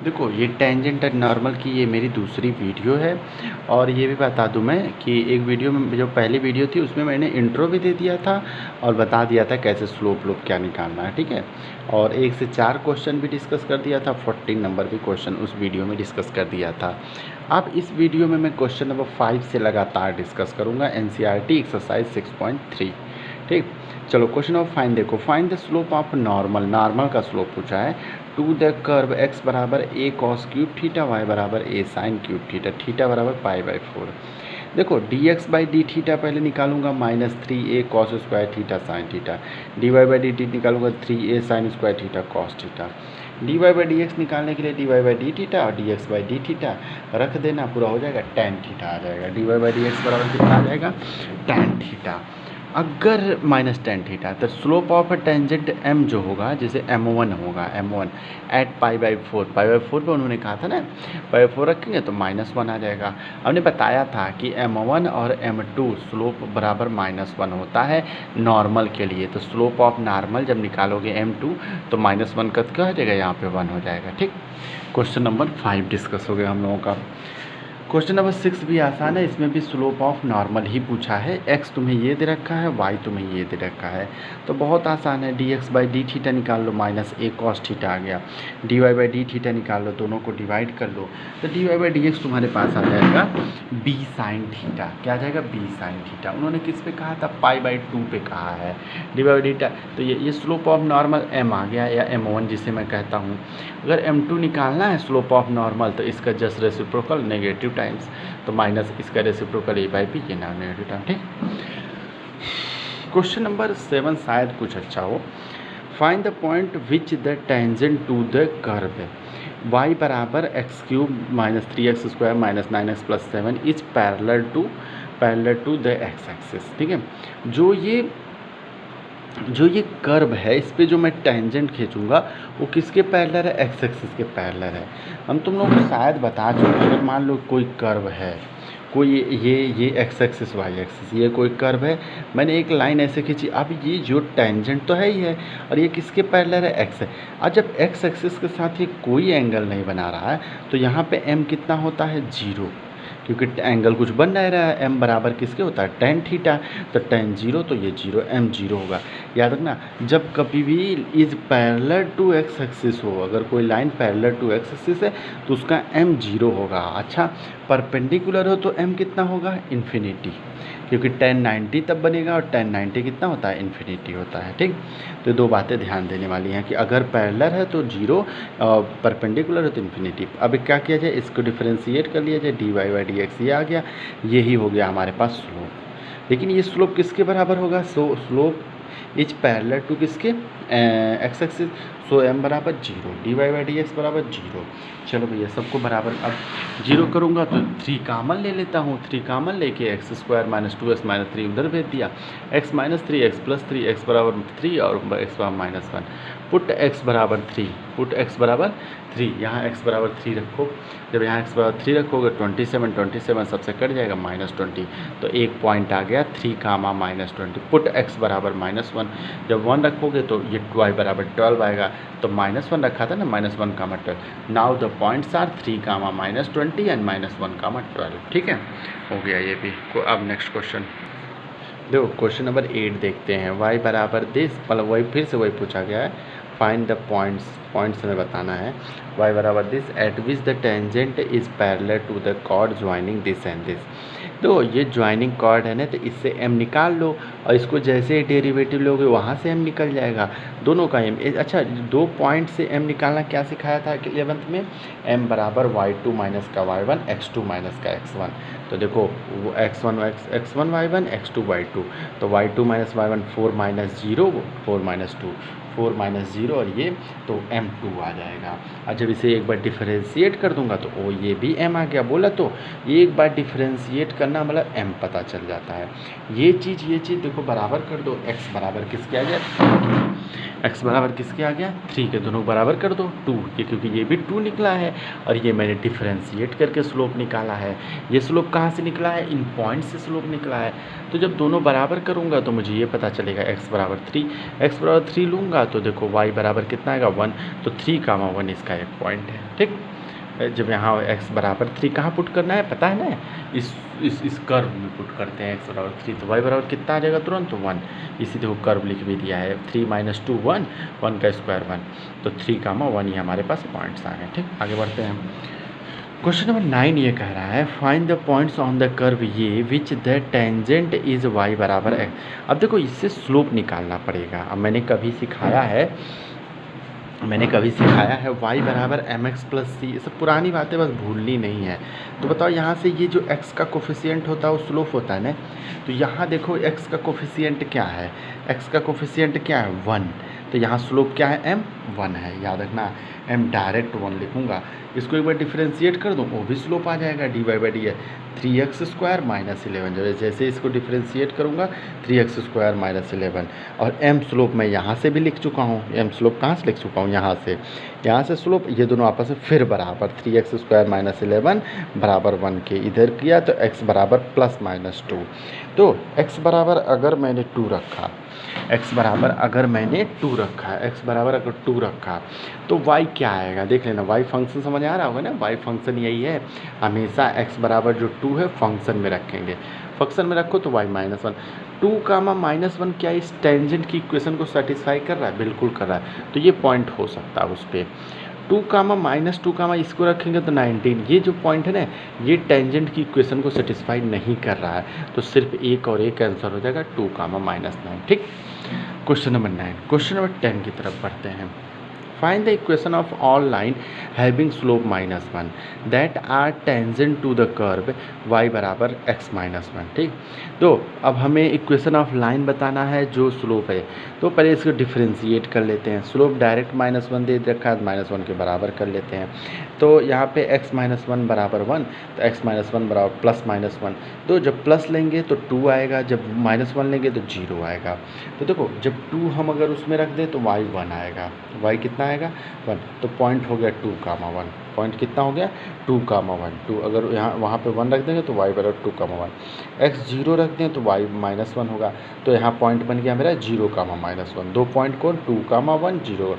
देखो ये tangent and normal की ये मेरी दूसरी वीडियो है। और ये भी बता दूं मैं कि एक वीडियो में जो पहली वीडियो थी उसमें मैंने इंट्रो भी दे दिया था और बता दिया था कैसे स्लोप लोप क्या निकालना है, ठीक है। और 1 से 4 क्वेश्चन भी डिस्कस कर दिया था, 14 नंबर भी क्वेश्चन उस वीडियो में डिस्कस कर दिया था। अब इस वीडियो में मैं क्वेश्चन नंबर 5 से लगातार डिस्कस करूँगा, NCERT एक्सरसाइज 6.3, ठीक। चलो क्वेश्चन नंबर 5 देखो, find the slope of normal, normal का स्लोप पूछा है, टू द कर्व x बराबर a cos cube theta, y बराबर a sine cube theta, theta बराबर π/4। देखो dx बाई डी थीटा पहले निकालूंगा -3a cos square theta sine theta, dy by D T निकालूंगा 3a sine square theta cos theta, dy by D x निकालने के लिए dy by D theta और dx by D theta रख देना, पूरा हो जाएगा tan थीटा आ जाएगा, dy बाई डी एक्स बराबर कितना आ जाएगा tan थीटा। अगर -tan थीटा तो स्लोप ऑफ टेंजेंट m जो होगा जैसे m1 होगा, m1 एट π/4, π/4 पे उन्होंने कहा था ना π/4 रखेंगे तो -1 आ जाएगा। हमने बताया था कि m1 और m2 स्लोप बराबर -1 होता है नॉर्मल के लिए, तो स्लोप ऑफ नॉर्मल जब निकालोगे m2 तो -1 का क्या हो जाएगा, यहाँ पे 1 हो जाएगा, ठीक। क्वेश्चन नंबर 5 डिस्कस हो गया हम लोगों का। क्वेश्चन नंबर 6 भी आसान है, इसमें भी स्लोप ऑफ नॉर्मल ही पूछा है। x तुम्हें ये दे रखा है, y तुम्हें ये दे रखा है, तो बहुत आसान है। dx बाई डी थीटा निकाल लो, -a कॉस थीटा आ गया, dy बाई डी थीटा निकाल लो, दोनों को डिवाइड कर लो, तो dy बाई डी एक्स तुम्हारे पास आ जाएगा b साइन थीटा। क्या आ जाएगा, b साइन थीटा। उन्होंने किस पे कहा था, π/2 पे कहा है, dy बाई डी थीटा। तो ये स्लोप ऑफ नॉर्मल m आ गया, या m1 जिसे मैं कहता हूँ। अगर m2 निकालना है स्लोप ऑफ नॉर्मल तो इसका जस्ट रेसिप्रोकल नेगेटिव टाइम्स, तो माइनस इसका रेसिप्रोकल a/b, ये ना नेगेटिव टाइम, ठीक। क्वेश्चन नंबर 7 शायद कुछ अच्छा हो। Find the point which the tangent to the curve y बराबर x³ -3x² -9x + 7 is parallel to the x axis, ठीक है। जो ये कर्व है इस पे जो मैं टेंजेंट खींचूंगा वो किसके पैरेलल है, एक्स एक्सिस के पैरेलल है। हम तुम लोगों को शायद बता चुके हैं, अगर मान लो कोई कर्व है, कोई ये एक्स एक्सिस वाई एक्सिस, ये कोई कर्व है, मैंने एक लाइन ऐसे खींची, अब ये जो टेंजेंट तो है ही है और ये किसके पैरेलल है, एक्स है। और जब एक्स एक्सिस के साथ ये कोई एंगल नहीं बना रहा है तो यहाँ पे m कितना होता है, 0, क्योंकि एंगल कुछ बन नहीं रहा है। m बराबर किसके होता है, tan थीटा, तो tan 0 तो ये 0, m 0 होगा। याद रखना, जब कभी भी is parallel to X axis हो, अगर कोई line parallel to X axis है तो उसका m 0 होगा। अच्छा, परपेंडिकुलर हो तो m कितना होगा, इन्फिनिटी, क्योंकि tan 90 तब बनेगा और tan 90 कितना होता है, इन्फिनिटी होता है, ठीक। तो दो बातें ध्यान देने वाली हैं कि अगर पैरेलल है तो 0, परपेंडिकुलर है तो इन्फिनिटी। अब क्या किया जाए, इसको डिफरेंशिएट कर लिया जाए, dy बाई डी एक्स ये आ गया, यही हो गया हमारे पास स्लोप। लेकिन ये स्लोप किसके बराबर होगा, so slope is parallel to किसके, एक्स एक्सिस, सो m बराबर 0, dy बाई डी एक्स बराबर 0। चलो भैया सबको बराबर, अब 0 करूँगा तो 3 कामन ले लेता हूँ, 3 कामन लेके x² - 2x - 3 उधर भेज दिया, x - 3 x + 3 x बराबर 3 और x बराबर -1, पुट x बराबर 3, पुट x बराबर 3, यहाँ x बराबर 3 रखो। जब यहाँ x बराबर 3 रखोगे 27 सबसे कट जाएगा -20, तो एक पॉइंट आ गया 3, -20, पुट x बराबर -1। जब 1 रखोगे तो ये y बराबर 12 आएगा, तो -1 रखा था ना, -1, 12। Now the points are 3, -20 and -1, 12, ठीक है, हो गया ये भी। अब नेक्स्ट क्वेश्चन देखो, क्वेश्चन नंबर 8 देखते हैं। y बराबर दिस, मतलब वही फिर से वही पूछा गया है, फाइंड द पॉइंट्स हमें बताना है। y बराबर this at which the tangent is parallel to the chord joining this and this. तो ये ज्वाइनिंग कॉर्ड है ना, तो इससे m निकाल लो और इसको जैसे ही डेरिवेटिव लोगे वहाँ से m निकल जाएगा, दोनों का m। अच्छा, 2 पॉइंट से m निकालना क्या सिखाया था 11th में, m बराबर y2 माइनस का y1 x2 माइनस का x1। तो देखो x1 y1 x2 y2, तो y2 माइनस y1 4 - 0 4 - 2 4 - 0 और ये तो m2 आ जाएगा। और जब इसे एक बार डिफरेंशिएट कर दूंगा तो ओ ये भी m आ गया। बोला तो एक बार डिफरेंशिएट करना मतलब m पता चल जाता है। ये चीज़ देखो बराबर कर दो, x बराबर किसके आ गया, एक्स बराबर किसके आ गया 3 के, दोनों बराबर कर दो 2 के, क्योंकि ये भी 2 निकला है और ये मैंने डिफ्रेंशिएट करके स्लोप निकाला है। ये स्लोप कहाँ से निकला है, इन पॉइंट से स्लोप निकला है। तो जब दोनों बराबर करूँगा तो मुझे ये पता चलेगा एक्स बराबर 3, एक्स बराबर 3 लूँगा तो देखो वाई बराबर कितना आएगा 1, तो 3, 1 इसका एक पॉइंट है। ठीक, जब यहाँ x बराबर 3 कहाँ पुट करना है पता है ना, इस कर्व में पुट करते हैं x बराबर 3, तो y बराबर कितना आ जाएगा तुरंत, तो 1। इसी देखो कर्व लिख भी दिया है 3 - 2 1, 1 का स्क्वायर 1, तो 3, 1 ये हमारे पास पॉइंट्स आ गए। ठीक, आगे बढ़ते हैं। क्वेश्चन नंबर 9 ये कह रहा है find the points on the curve ये which the tangent is y बराबर x। अब देखो इससे स्लोप निकालना पड़ेगा। अब मैंने कभी सिखाया है y बराबर mx प्लस सी, ये सब पुरानी बातें बस भूलनी नहीं है। तो बताओ यहाँ से ये जो x का कोफिशिएंट होता है वो स्लोप होता है ना, तो यहाँ देखो x का कोफिशिएंट क्या है, x का कोफिशिएंट क्या है 1, तो यहाँ स्लोप क्या है m 1 है, याद रखना m डायरेक्ट 1 लिखूँगा। इसको एक बार डिफ्रेंशिएट कर दूँ वो भी स्लोप आ जाएगा dy/d है 3x² - 11, जैसे इसको डिफ्रेंशिएट करूँगा 3x² - 11, और m स्लोप मैं यहाँ से भी लिख चुका हूँ। m स्लोप कहाँ से लिख चुका हूँ, यहाँ से स्लोप, ये दोनों आपस में फिर बराबर 3x² - 11 बराबर 1 के, इधर किया तो x बराबर ±2। तो x बराबर अगर मैंने 2 रखा, x बराबर अगर 2 रखा तो y क्या आएगा देख लेना। y फंक्शन समझ आ रहा होगा ना, y फंक्शन यही है, हमेशा x बराबर जो 2 है फंक्शन में रखेंगे, फंक्शन में रखो तो y -1। 2, -1 क्या इस टेंजेंट की इक्वेशन को सेटिस्फाई कर रहा है, बिल्कुल कर रहा है, तो ये पॉइंट हो सकता है उस पर। 2, -2, इसको रखेंगे तो 19, ये जो पॉइंट है ना ये टेंजेंट की इक्वेशन को सेटिस्फाई नहीं कर रहा है, तो सिर्फ एक और एक आंसर हो जाएगा 2, -9। ठीक, क्वेश्चन नंबर 9। क्वेश्चन नंबर 10 की तरफ बढ़ते हैं। Find the equation of all line having slope -1 that are tangent to the curve y बराबर x -1। ठीक, तो अब हमें इक्वेशन ऑफ लाइन बताना है जो स्लोप है, तो पहले इसको डिफ्रेंशिएट कर लेते हैं। स्लोप डायरेक्ट -1 दे रखा है, -1 के बराबर कर लेते हैं। तो यहाँ पे x -1 बराबर 1, तो x -1 बराबर +-1, तो जब प्लस लेंगे तो 2 आएगा, जब -1 लेंगे तो 0 आएगा। तो देखो जब 2 हम अगर उसमें रख दें तो y 1 आएगा, y कितना आएगा 1, तो पॉइंट हो गया 2, 1, पॉइंट कितना हो गया 2, 1, 2 अगर यहाँ वहाँ पे 1 रख देंगे तो y बराबर 2, 1, x 0 रख दें तो y -1 होगा, तो यहाँ पॉइंट बन गया मेरा 0, -1, 2 पॉइंट कौन 2, 1, 0।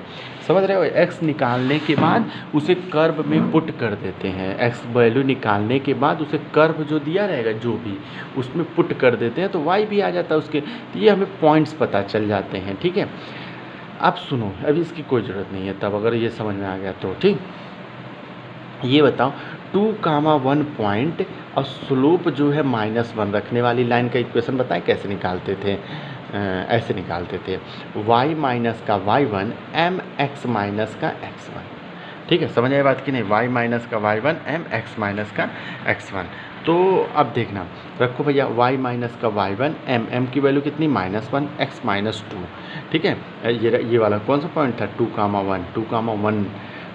समझ रहे हो, x निकालने के बाद उसे कर्व में पुट कर देते हैं, x वैल्यू निकालने के बाद उसे कर्व जो दिया रहेगा जो भी उसमें पुट कर देते हैं, तो y भी आ जाता है उसके, तो ये हमें पॉइंट्स पता चल जाते हैं। ठीक है, अब सुनो, अभी इसकी कोई ज़रूरत नहीं है तब अगर ये समझ में आ गया तो। ठीक, ये बताओ 2, 1 पॉइंट और स्लोप जो है -1 रखने वाली लाइन का इक्वेशन बताएं कैसे निकालते थे। ऐसे निकालते थे y माइनस का y1 m x माइनस का x1। ठीक है, समझ आई बात कि नहीं, y माइनस का y1 m x माइनस का x1। तो अब देखना, रखो भैया y माइनस का y1 m की वैल्यू कितनी -1 x -2। ठीक है, ये वाला कौन सा पॉइंट था 2, 1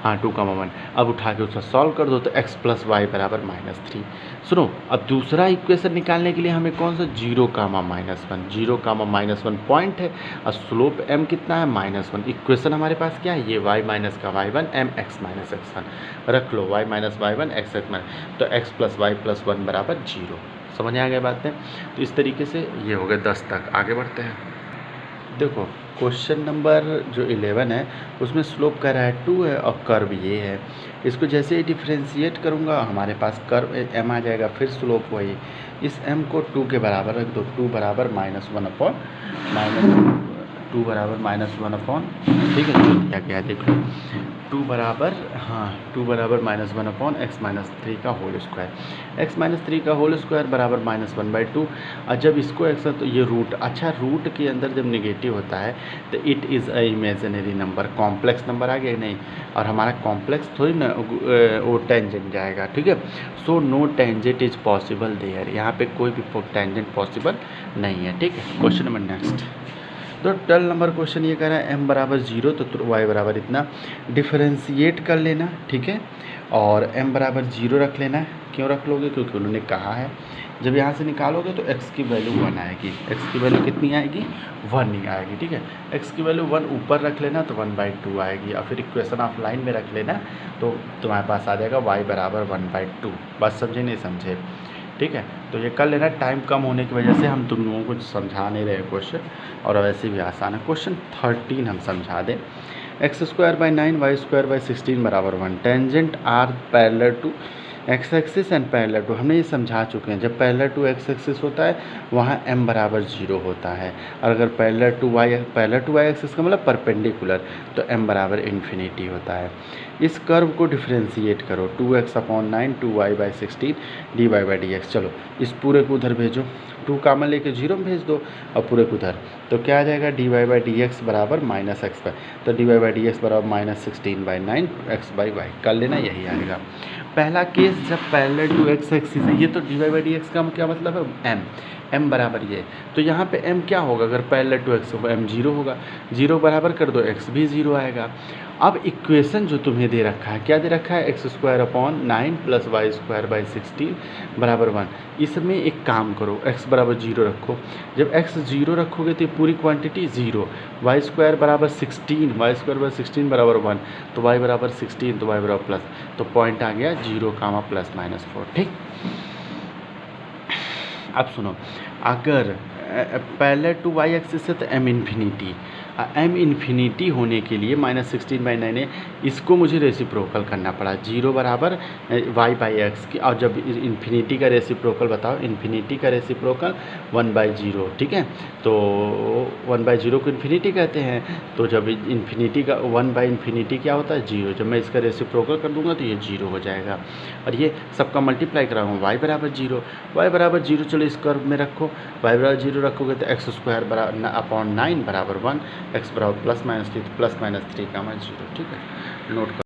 हाँ 2, 1। अब उठा के उसका सॉल्व कर दो तो x + y बराबर -3। सुनो, अब दूसरा इक्वेशन निकालने के लिए हमें कौन सा 0, -1 पॉइंट है और स्लोप m कितना है -1। इक्वेशन हमारे पास क्या है, ये y माइनस का y1 m x minus x1 रख लो, y माइनस y1 x तो x + y + 1 बराबर 0। समझ आ गया बातें। तो इस तरीके से ये हो गए 10 तक। आगे बढ़ते हैं। देखो क्वेश्चन नंबर जो 11 है उसमें स्लोप कह रहा है 2 है और कर्व ये है। इसको जैसे ही डिफ्रेंशिएट करूँगा हमारे पास कर्व m आ जाएगा, फिर स्लोप वही। इस m को 2 के बराबर रख दो, 2 बराबर -2 बराबर -1 ठीक है, जो दिया गया देख लो 2 बराबर -1 x -3 का होल स्क्वायर, x -3 का होल स्क्वायर बराबर -1/2। और जब इसको x तो ये रूट, अच्छा रूट के अंदर जब नेगेटिव होता है तो it is a imaginary number, complex number आ गया नहीं, और हमारा कॉम्प्लेक्स थोड़ी ना वो टेंजेंट जाएगा। ठीक है, so no tangent is possible there, यहाँ पे कोई भी टेंजेंट पॉसिबल नहीं है। ठीक है, क्वेश्चन नंबर नेक्स्ट। तो 12 नंबर क्वेश्चन ये कह रहा है m बराबर 0 तो y बराबर इतना डिफरेंशिएट कर लेना, ठीक है, और m बराबर 0 रख लेना। क्यों रख लोगे? क्योंकि उन्होंने कहा है जब यहाँ से निकालोगे तो x की वैल्यू 1 आएगी। x की वैल्यू कितनी आएगी? 1 ही आएगी, ठीक है। x की वैल्यू 1 ऊपर रख लेना तो 1/2 आएगी, और फिर इक्वेशन ऑफ लाइन में रख लेना तो तुम्हारे पास आ जाएगा y बराबर 1/2। बात समझे नहीं समझे? ठीक है, तो ये कर लेना। टाइम कम होने की वजह से हम तुम लोगों को समझा नहीं रहे क्वेश्चन, और वैसे भी आसान है। क्वेश्चन 13 हम समझा दें। x²/9 y²/16 बराबर 1 tangent are parallel to X axis and parallel to, हमने ये समझा चुके हैं। जब पैरेलल टू एक्स एक्सिस होता है वहाँ m बराबर 0 होता है, और अगर पैरेलल टू वाई एक्सिस का मतलब परपेंडिकुलर, तो m बराबर इन्फिनिटी होता है। इस कर्व को डिफ्रेंशिएट करो 2x/9 2y/16 dy/dx। चलो इस पूरे को उधर भेजो, 2 कामन लेके 0 में भेज दो और पूरे को उधर, तो क्या आ जाएगा? dy/dx बराबर -x/, तो dy/dx बराबर -16/9 x/y कर लेना, यही आएगा। पहला केस जब पैरेलल टू एक्स एक्सिस है, ये तो dy/dx का क्या मतलब है? m बराबर ये, तो यहाँ पे m क्या होगा? अगर पैरेलल टू एक्स होगा m 0 होगा, 0 बराबर कर दो x भी 0 आएगा। अब इक्वेशन जो तुम्हें दे रखा है, क्या दे रखा है? x²/9 + y²/16 बराबर 1। इसमें एक काम करो, x बराबर 0 रखो। जब x 0 रखोगे तो पूरी क्वांटिटी 0, y² बराबर 16, y²/16 बराबर 1, तो y बराबर 16, तो y बराबर प्लस, तो पॉइंट आ गया 0, ±4, ठीक। अब सुनो, अगर पैरेलल टू वाई एक्सिस है तो m इन्फिनिटी, m इन्फिनिटी होने के लिए -16/9 है, इसको मुझे रेसिप्रोकल करना पड़ा 0 बराबर y/x की, और जब इन्फिनिटी का रेसिप्रोकल बताओ, इन्फिनिटी का रेसिप्रोकल 1/0, ठीक है। तो 1/0 को इन्फिनिटी कहते हैं, तो जब इन्फिनिटी का 1/∞ क्या होता है? 0। जब मैं इसका रेसिप्रोकल कर दूंगा तो ये 0 हो जाएगा, और ये सबका मल्टीप्लाई कराऊंगा y बराबर 0, y बराबर 0। चलो इस कर्व में रखो, y बराबर 0 रखोगे तो x² /9 बराबर 1, x बराबर ±3 +-3, 0, ठीक है। नोट कर